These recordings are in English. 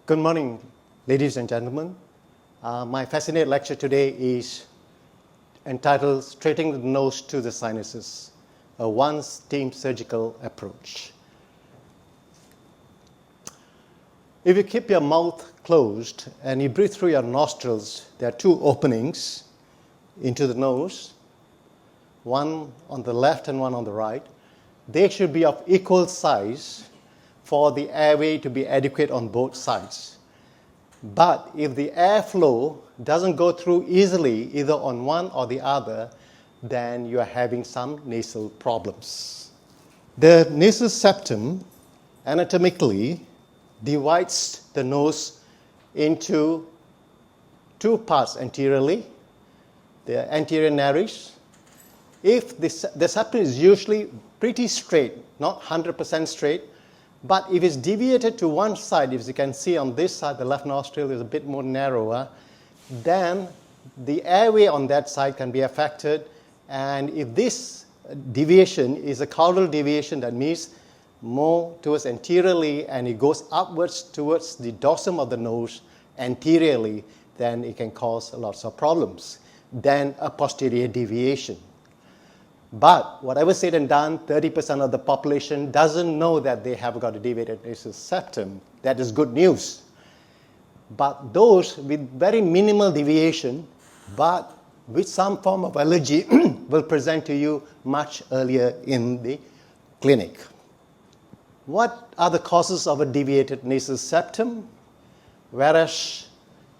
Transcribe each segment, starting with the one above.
Good morning, ladies and gentlemen. My FAScinate lecture today is entitled Straightening the Nose to the Sinuses, a one-steam surgical approach. If you keep your mouth closed and you breathe through your nostrils, there are two openings into the nose, one on the left and one on the right. They should be of equal size for the airway to be adequate on both sides. But if the airflow doesn't go through easily either on one or the other, then you are having some nasal problems. The nasal septum anatomically divides the nose into two parts anteriorly, the anterior nares. If the septum is usually pretty straight, not 100% straight, but if it's deviated to one side, if you can see on this side, the left nostril is a bit more narrower, then the airway on that side can be affected. And if this deviation is a caudal deviation, that means more towards anteriorly and it goes upwards towards the dorsum of the nose anteriorly, then it can cause lots of problems. Then a posterior deviation. But whatever said and done, 30% of the population doesn't know that they have got a deviated nasal septum. That is good news. But those with very minimal deviation, but with some form of allergy, will present to you much earlier in the clinic. What are the causes of a deviated nasal septum? Whereas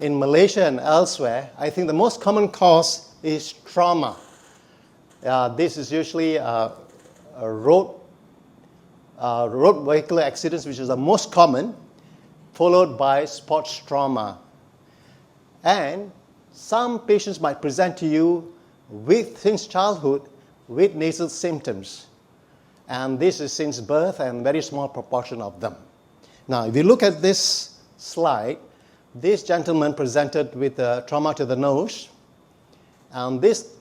in Malaysia and elsewhere, I think the most common cause is trauma. This is usually road vehicular accidents, which is the most common, followed by sports trauma. And some patients might present to you since childhood with nasal symptoms. And this is since birth and very small proportion of them. Now, if you look at this slide, this gentleman presented with trauma to the nose, and this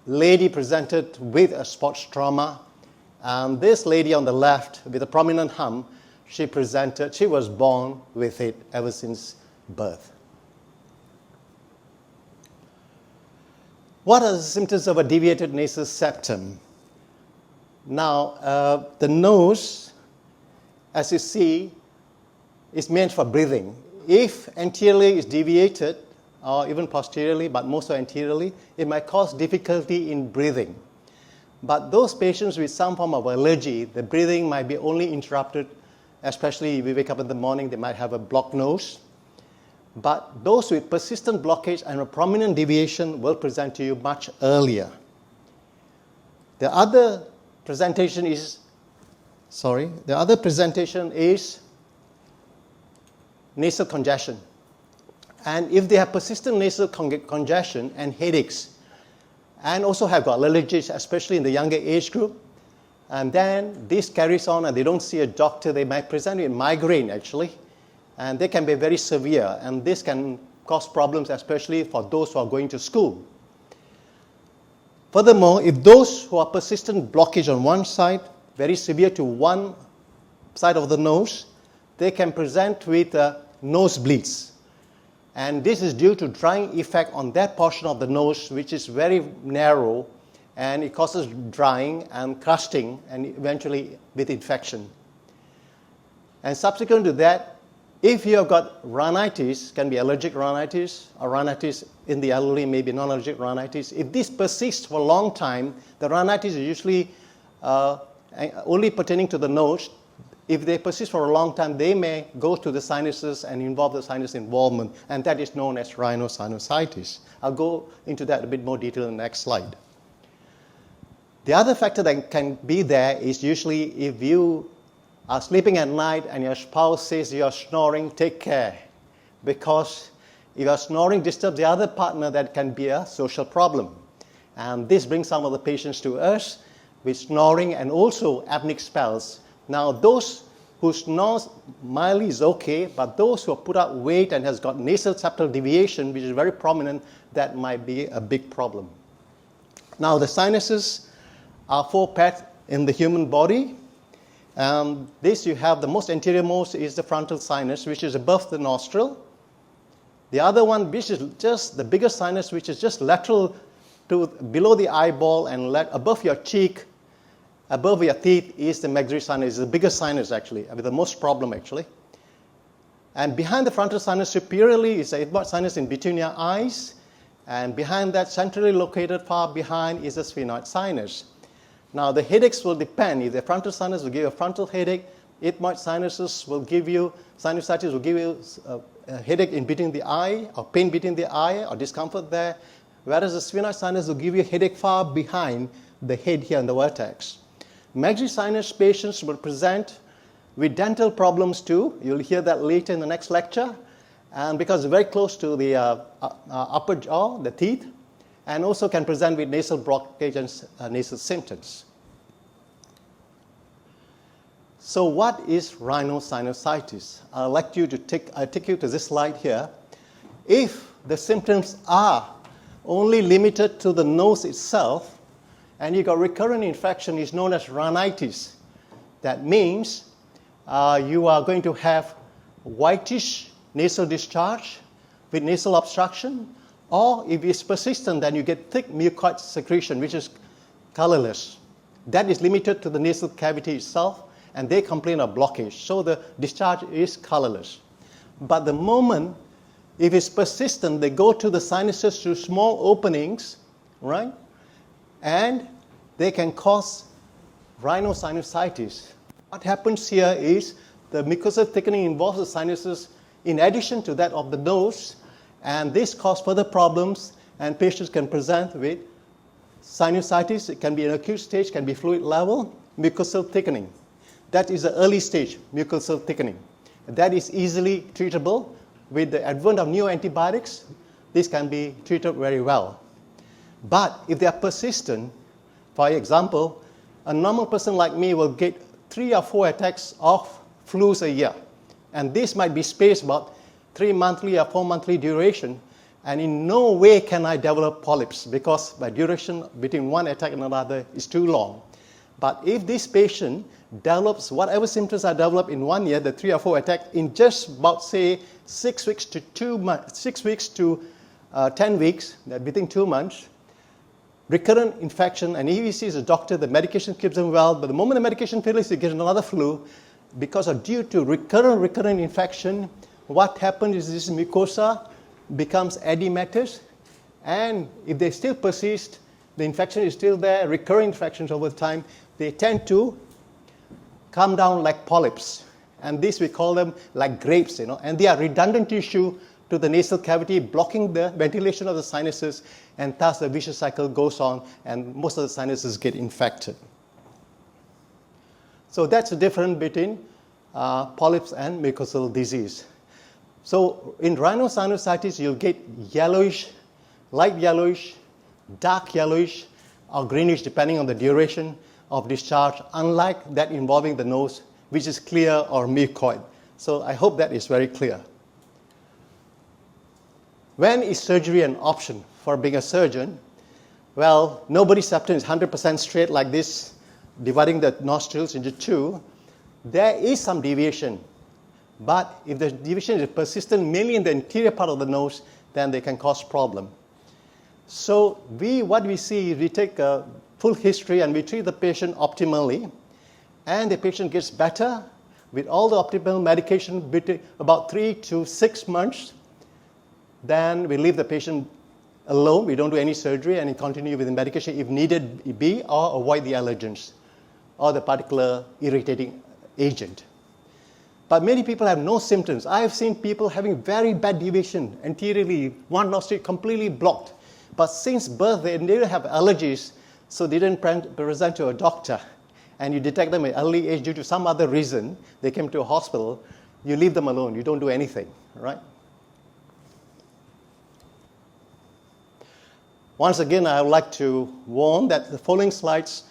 lady presented with a sports trauma, and this lady on the left with a prominent hump, she was born with it ever since birth. What are the symptoms of a deviated nasal septum? Now, the nose, as you see, is meant for breathing. If anteriorly is deviated, or even posteriorly, but most anteriorly, it might cause difficulty in breathing. But those patients with some form of allergy, the breathing might be only interrupted, especially if you wake up in the morning, they might have a blocked nose. But those with persistent blockage and a prominent deviation will present to you much earlier. The other presentation is nasal congestion. And if they have persistent nasal congestion and headaches, and also have got allergies, especially in the younger age group, and then this carries on and they don't see a doctor, they might present with migraine actually, and they can be very severe, and this can cause problems, especially for those who are going to school. Furthermore, if those who are persistent blockage on one side, very severe to one side of the nose, they can present with nosebleeds. And this is due to drying effect on that portion of the nose, which is very narrow, and it causes drying and crusting, and eventually with infection. And subsequent to that, if you have got rhinitis, can be allergic rhinitis, or rhinitis in the elderly, maybe non-allergic rhinitis. If this persists for a long time, the rhinitis is usually only pertaining to the nose. If they persist for a long time, they may go to the sinuses and involve the sinus involvement, and that is known as rhinosinusitis. I'll go into that a bit more detail in the next slide. The other factor that can be there is usually if you are sleeping at night and your spouse says you are snoring, take care. Because if your snoring disturbs the other partner, that can be a social problem. And this brings some of the patients to us with snoring and also apneic spells. Now, those who snore mildly is okay, but those who have put out weight and has got nasal septal deviation, which is very prominent, that might be a big problem. Now, the sinuses are 4 pairs in the human body. This you have the most anterior most is the frontal sinus, which is above the nostril. The other one, which is just the biggest sinus, which is just lateral to below the eyeball and above your cheek, above your teeth, is the maxillary sinus. It's the biggest sinus actually, with the most problem actually. And behind the frontal sinus superiorly is the ethmoid sinus in between your eyes. And behind that, centrally located far behind, is the sphenoid sinus. Now the headaches will depend. If the frontal sinus will give you a frontal headache, ethmoid sinuses will give you, sinusitis will give you a headache in between the eye, or pain between the eye, or discomfort there. Whereas the sphenoid sinus will give you a headache far behind the head here in the vertex. Maxillary sinus patients will present with dental problems too. You'll hear that later in the next lecture. And because it's very close to the upper jaw, the teeth, and also can present with nasal blockage and nasal symptoms. So what is rhinosinusitis? I'd like you to take you to this slide here. If the symptoms are only limited to the nose itself, and you got recurrent infection, is known as rhinitis. That means you are going to have whitish nasal discharge with nasal obstruction, or if it's persistent, then you get thick mucoid secretion, which is colorless. That is limited to the nasal cavity itself, and they complain of blockage. So the discharge is colorless. But the moment, if it's persistent, they go to the sinuses through small openings, right? And they can cause rhinosinusitis. What happens here is the mucosal thickening involves the sinuses in addition to that of the nose, and this causes further problems, and patients can present with sinusitis. It can be an acute stage, can be fluid level, mucosal thickening. That is the early stage, mucosal thickening. That is easily treatable. With the advent of new antibiotics, this can be treated very well. But if they are persistent, for example, a normal person like me will get 3 or 4 attacks of flus a year. And this might be spaced about 3 monthly or 4 monthly duration. And in no way can I develop polyps, because my duration between one attack and another is too long. But if this patient develops whatever symptoms are developed in 1 year, the 3 or 4 attacks, in just about, say, 6 weeks to 2 months, 6 weeks to 10 weeks, within 2 months, recurrent infection, and if he sees a doctor, the medication keeps him well, but the moment the medication fails, he gets another flu. Because of due to recurrent infection, what happens is this mucosa becomes edematous, and if they still persist, the infection is still there, recurring infections over time, they tend to come down like polyps. And this we call them like grapes, and they are redundant tissue to the nasal cavity, blocking the ventilation of the sinuses, and thus the vicious cycle goes on, and most of the sinuses get infected. So that's the difference between polyps and mucosal disease. So in rhinosinusitis, you'll get yellowish, light yellowish, dark yellowish, or greenish, depending on the duration of discharge, unlike that involving the nose, which is clear or mucoid. So I hope that is very clear. When is surgery an option for being a surgeon? Well, nobody's septum is 100% straight like this, dividing the nostrils into 2. There is some deviation, but if the deviation is persistent, mainly in the anterior part of the nose, then they can cause problem. So what we see is we take a full history and we treat the patient optimally, and the patient gets better with all the optimal medication between about 3 to 6 months. Then we leave the patient alone. We don't do any surgery, and we continue with the medication if needed be, or avoid the allergens or the particular irritating agent. But many people have no symptoms. I have seen people having very bad deviation anteriorly, one nostril completely blocked. But since birth, they didn't have allergies, so they didn't present to a doctor. And you detect them at early age due to some other reason. They came to a hospital. You leave them alone. You don't do anything, right? Once again, I would like to warn that the following slides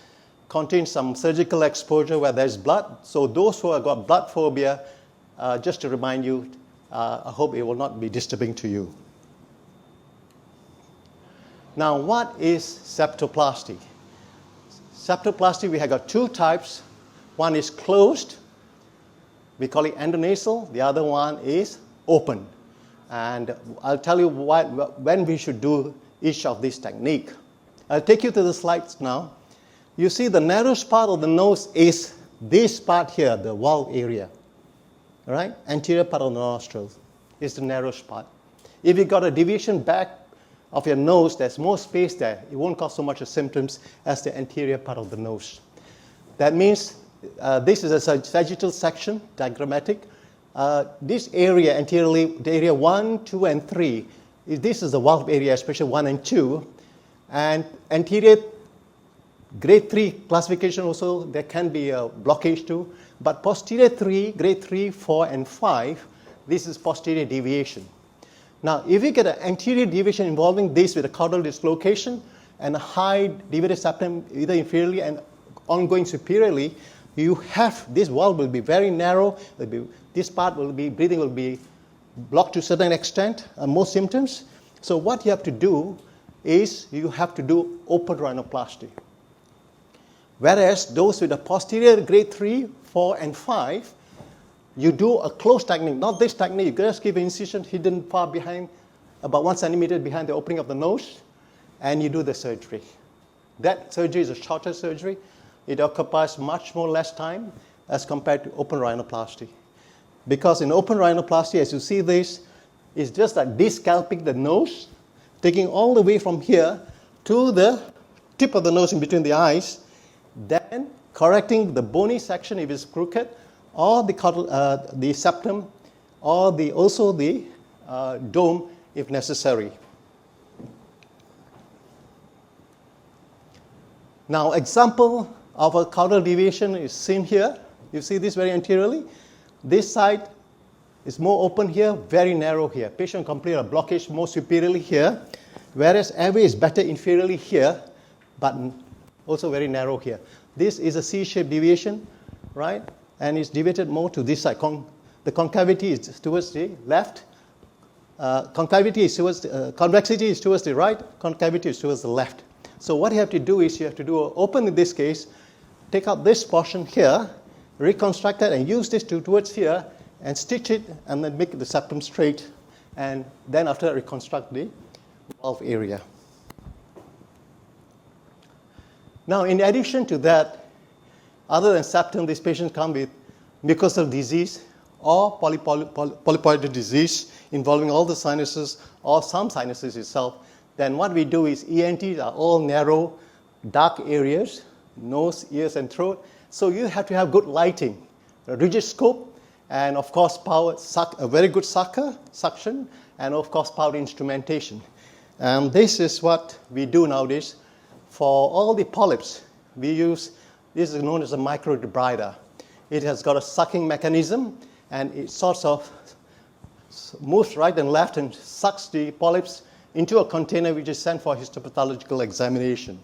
contain some surgical exposure where there's blood. So those who have got blood phobia, just to remind you, I hope it will not be disturbing to you. Now, what is septoplasty? Septoplasty, we have got 2 types. One is closed. We call it endonasal. The other one is open. And I'll tell you when we should do each of these technique. I'll take you to the slides now. You see the narrowest part of the nose is this part here, the valve area. All right? Anterior part of the nostrils is the narrowest part. If you got a deviation back of your nose, there's more space there. It won't cause so much of symptoms as the anterior part of the nose. That means this is a sagittal section, diagrammatic. This area anteriorly, the area 1, 2, and 3, this is the valve area, especially 1 and 2. And anterior, grade 3 classification also, there can be a blockage too. But posterior 3, grade 3, 4, and 5, this is posterior deviation. Now, if you get an anterior deviation involving this with a caudal dislocation and a high deviated septum, either inferiorly and ongoing superiorly, you have, this valve will be very narrow, this part will be, breathing will be blocked to a certain extent, most symptoms. So what you have to do is you have to do open rhinoplasty. Whereas those with a posterior grade 3, 4, and 5, you do a closed technique, not this technique. You just give an incision hidden far behind, about 1 centimeter behind the opening of the nose, and you do the surgery. That surgery is a shorter surgery. It occupies much more less time as compared to open rhinoplasty. Because in open rhinoplasty, as you see this, it's just like descalping the nose, taking all the way from here to the tip of the nose in between the eyes, then correcting the bony section if it's crooked, or the septum, or also the dome if necessary. Now, example of a caudal deviation is seen here. You see this very anteriorly. This side is more open here, very narrow here. Patient complete a blockage more superiorly here, whereas airway is better inferiorly here, but also very narrow here. This is a C-shaped deviation, right? And it's deviated more to this side. The concavity is towards the left. Convexity is towards the right. Concavity is towards the left. So what you have to do is you have to do an open in this case, take out this portion here, reconstruct it, and use this towards here, and stitch it, and then make the septum straight, and then after that reconstruct the valve area. Now, in addition to that, other than septum, these patients come with mucosal disease or polypoidal disease involving all the sinuses or some sinuses itself. Then what we do is ENTs are all narrow, dark areas, nose, ears, and throat. So you have to have good lighting, a rigid scope, and of course a very good suction, and of course powered instrumentation. And this is what we do nowadays. For all the polyps, we use, this is known as a Microtube Rider. It has got a sucking mechanism, and it sort of moves right and left and sucks the polyps into a container which is sent for histopathological examination.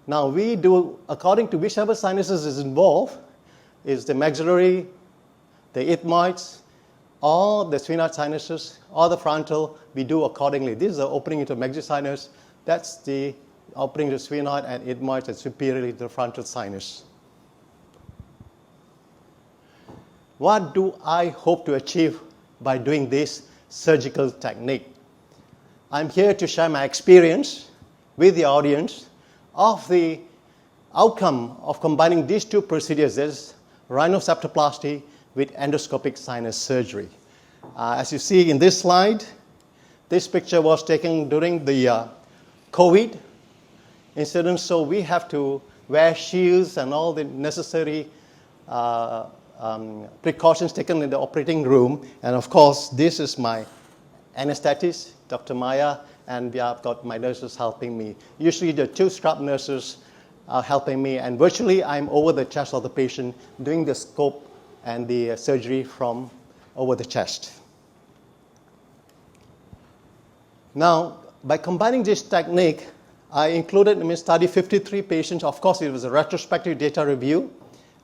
Now we do, according to whichever sinuses is involved, is the maxillary, the ethmoids, or the sphenoid sinuses, or the frontal, we do accordingly. This is the opening into maxillosinus. That's the opening to sphenoid and ethmoids and superiorly to the frontal sinus. What do I hope to achieve by doing this surgical technique? I'm here to share my experience with the audience of the outcome of combining these two procedures, that is rhinoseptoplasty with endoscopic sinus surgery. As you see in this slide, this picture was taken during the COVID incident, so we have to wear shields and all the necessary precautions taken in the operating room. And of course, this is my anesthetist, Dr. Maya, and I've got my nurses helping me. Usually the two scrub nurses are helping me, and virtually I'm over the chest of the patient doing the scope and the surgery from over the chest. Now, by combining this technique, I included in my study 53 patients. Of course, it was a retrospective data review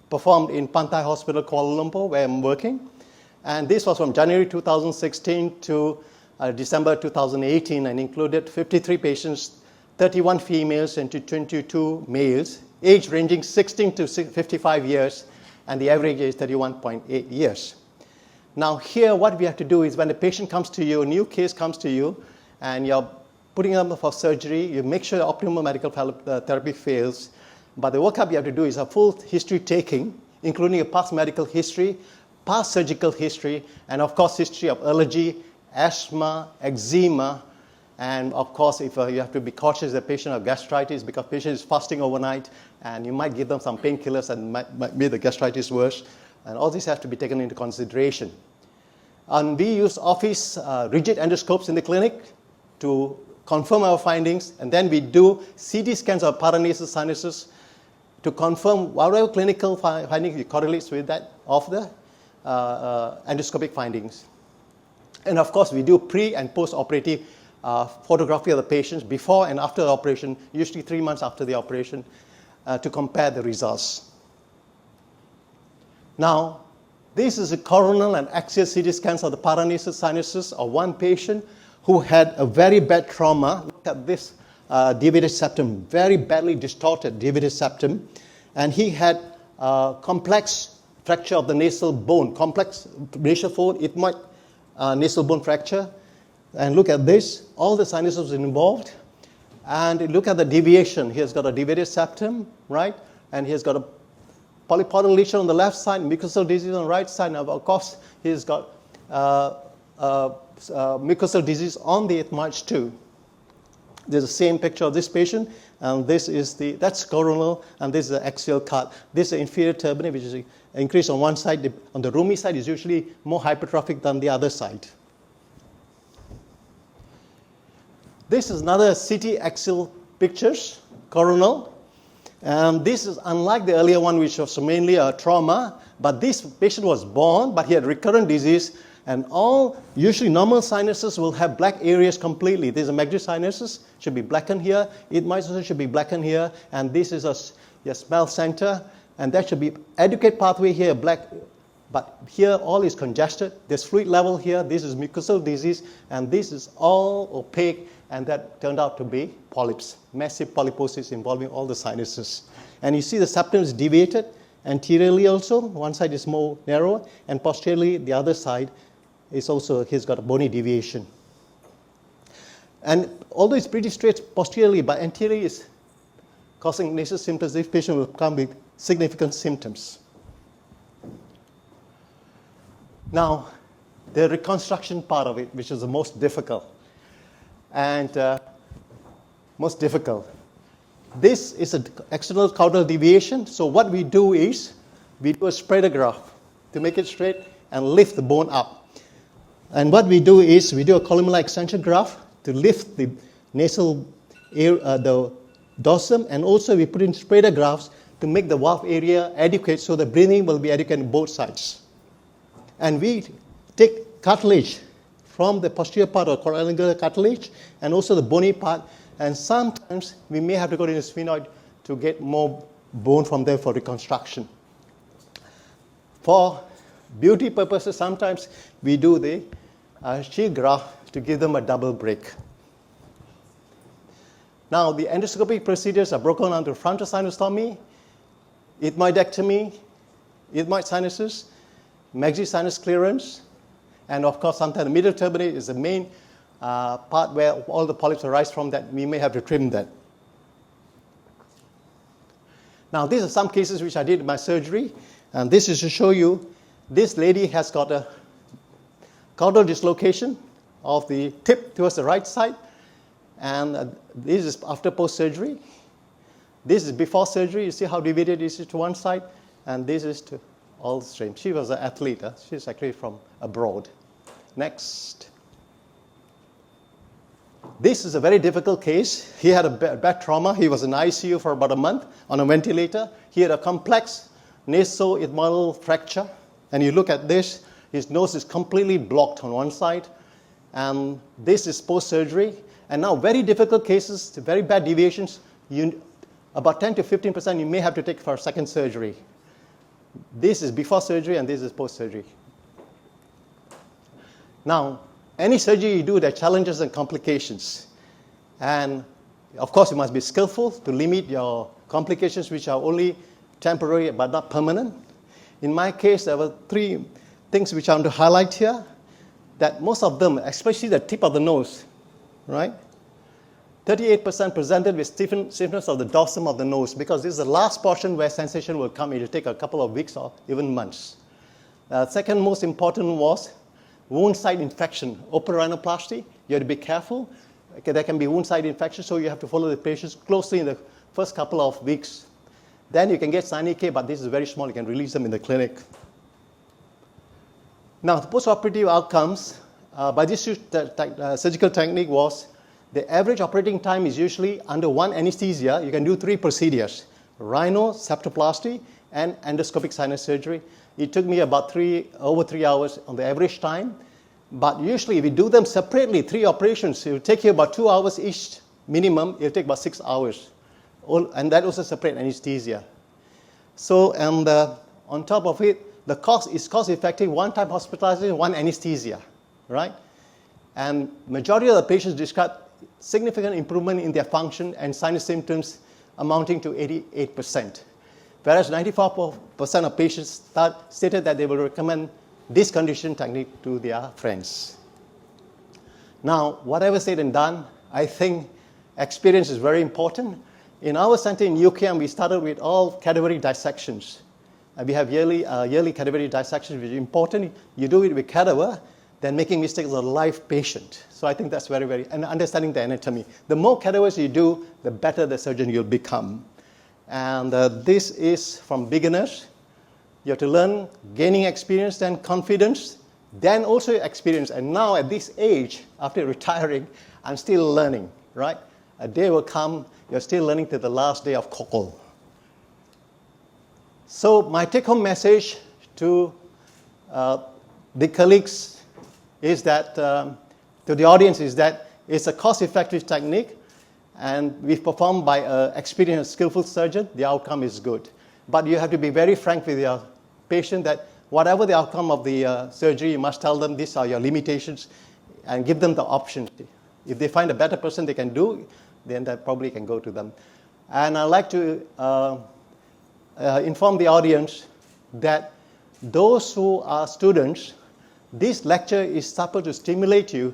performed in Pantai Hospital, Kuala Lumpur, where I'm working. And this was from January 2016 to December 2018, and included 53 patients, 31 females and 22 males, age ranging 16 to 55 years. and the average age is 31.8 years. Now here what we have to do is when a patient comes to you, a new case comes to you, and you're putting them for surgery, you make sure the optimal medical therapy fails, but the workup you have to do is a full history taking, including a past medical history, past surgical history, and of course history of allergy, asthma, eczema, and of course if you have to be cautious the patient of gastritis because the patient is fasting overnight and you might give them some painkillers and might make the gastritis worse, and all this has to be taken into consideration. And we use office rigid endoscopes in the clinic to confirm our findings, and then we do CT scans of paranasal sinuses to confirm whatever clinical findings correlates with that of the endoscopic findings. And of course, we do pre- and post-operative photography of the patients before and after the operation, usually 3 months after the operation, to compare the results. Now, this is a coronal and axial CT scans of the paranasal sinuses of one patient who had a very bad trauma. Look at this deviated septum, very badly distorted deviated septum. And he had complex fracture of the nasal bone, complex nasal fold, it might nasal bone fracture. And look at this, all the sinuses involved. And look at the deviation. He has got a deviated septum, right? And he has got a polypoidal lesion on the left side, mucosal disease on the right side. Now, of course, he's got mucosal disease on the ethmoids too. There's the same picture of this patient, and this is that's coronal, and this is the axial cut. This is the inferior turbinate, which is increased on one side. On the roomy side is usually more hypertrophic than the other side. This is another CT axial pictures, coronal. This is unlike the earlier one, which was mainly a trauma, but this patient was born, but he had recurrent disease, and all usually normal sinuses will have black areas completely. These are maxillary sinuses, should be blackened here. Ethmoids also should be blackened here, and this is a smell center, and that should be adequate pathway here, black, but here all is congested. There's fluid level here. This is mucosal disease, and this is all opaque, and that turned out to be polyps, massive polyposis involving all the sinuses. And you see the septum is deviated anteriorly also. One side is more narrow, and posteriorly the other side is also, he's got a bony deviation. And although it's pretty straight posteriorly, but anteriorly is causing nasal symptoms. This patient will come with significant symptoms. Now, the reconstruction part of it, which is the most difficult. And this is an external caudal deviation. So what we do is, we do a spreader graft to make it straight and lift the bone up. And what we do is, we do a columnar extension graft to lift the nasal the dorsum, and also we put in spreader grafts to make the valve area adequate so the breathing will be adequate on both sides. And we take cartilage from the posterior part or coronal cartilage and also the bony part, and sometimes we may have to go to the sphenoid to get more bone from there for reconstruction. For beauty purposes, sometimes we do the shear graft to give them a double break. Now, the endoscopic procedures are broken down to frontal sinusotomy, ethmoidectomy, ethmoid sinuses, maxillary sinus clearance, and of course, sometimes the middle turbinate is the main part where all the polyps arise from, that we may have to trim that. Now, these are some cases which I did in my surgery, and this is to show you this lady has got a caudal dislocation of the tip towards the right side, and this is after post-surgery. This is before surgery. You see how deviated this is to one side, and this is to all straight. She was an athlete. She's actually from abroad. Next. This is a very difficult case. He had a bad trauma. He was in ICU for about a month on a ventilator. He had a complex nasoethmoidal fracture. And you look at this, his nose is completely blocked on one side. And this is post-surgery. And now very difficult cases, very bad deviations. About 10 to 15% you may have to take for a second surgery. This is before surgery and this is post-surgery. Now, any surgery you do, there are challenges and complications. And of course, you must be skillful to limit your complications, which are only temporary but not permanent. In my case, there were 3 things which I want to highlight here, that most of them, especially the tip of the nose, right? 38% presented with stiffness of the dorsum of the nose, because this is the last portion where sensation will come. It will take a couple of weeks or even months. Second most important was wound site infection, open rhinoplasty. You have to be careful. Okay, there can be wound site infection, so you have to follow the patients closely in the first couple of weeks. Then you can get Sinus, but this is very small. You can release them in the clinic. Now, the postoperative outcomes by this surgical technique was the average operating time is usually under 1 anesthesia. You can do 3 procedures: rhino, septoplasty, and endoscopic sinus surgery. It took me about over 3 hours on the average time. But usually, if you do them separately, 3 operations, it will take you about 2 hours each minimum. It will take about 6 hours. And that also separate anesthesia. So, and on top of it, the cost is cost-effective. 1 time hospitalization, 1 anesthesia, right? And majority of the patients describe significant improvement in their function and sinus symptoms amounting to 88%. Whereas 94% of patients stated that they will recommend this condition technique to their friends. Now, whatever said and done, I think experience is very important. In our center in UKM, we started with all cadaver dissections. We have yearly cadaver dissection, which is important. You do it with cadaver, then making mistakes as a live patient. So I think that's very, and understanding the anatomy. The more cadavers you do, the better the surgeon you'll become. And this is from beginners. You have to learn, gaining experience, then confidence, then also experience. And now at this age, after retiring, I'm still learning, right? A day will come, you're still learning till the last day of cockle. So my take-home message to the colleagues is that, to the audience, is that it's a cost-effective technique, and we've performed by an experienced, skillful surgeon. The outcome is good. But you have to be very frank with your patient that whatever the outcome of the surgery, you must tell them these are your limitations and give them the option. If they find a better person they can do, then that probably can go to them. And I'd like to inform the audience that those who are students, this lecture is supposed to stimulate you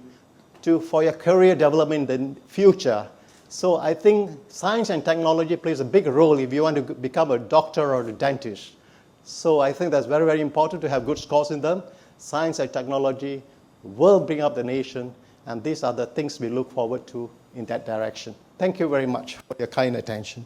for your career development in the future. So I think science and technology plays a big role if you want to become a doctor or a dentist. So I think that's very, very important to have good scores in them. Science and technology will bring up the nation, and these are the things we look forward to in that direction. Thank you very much for your kind attention.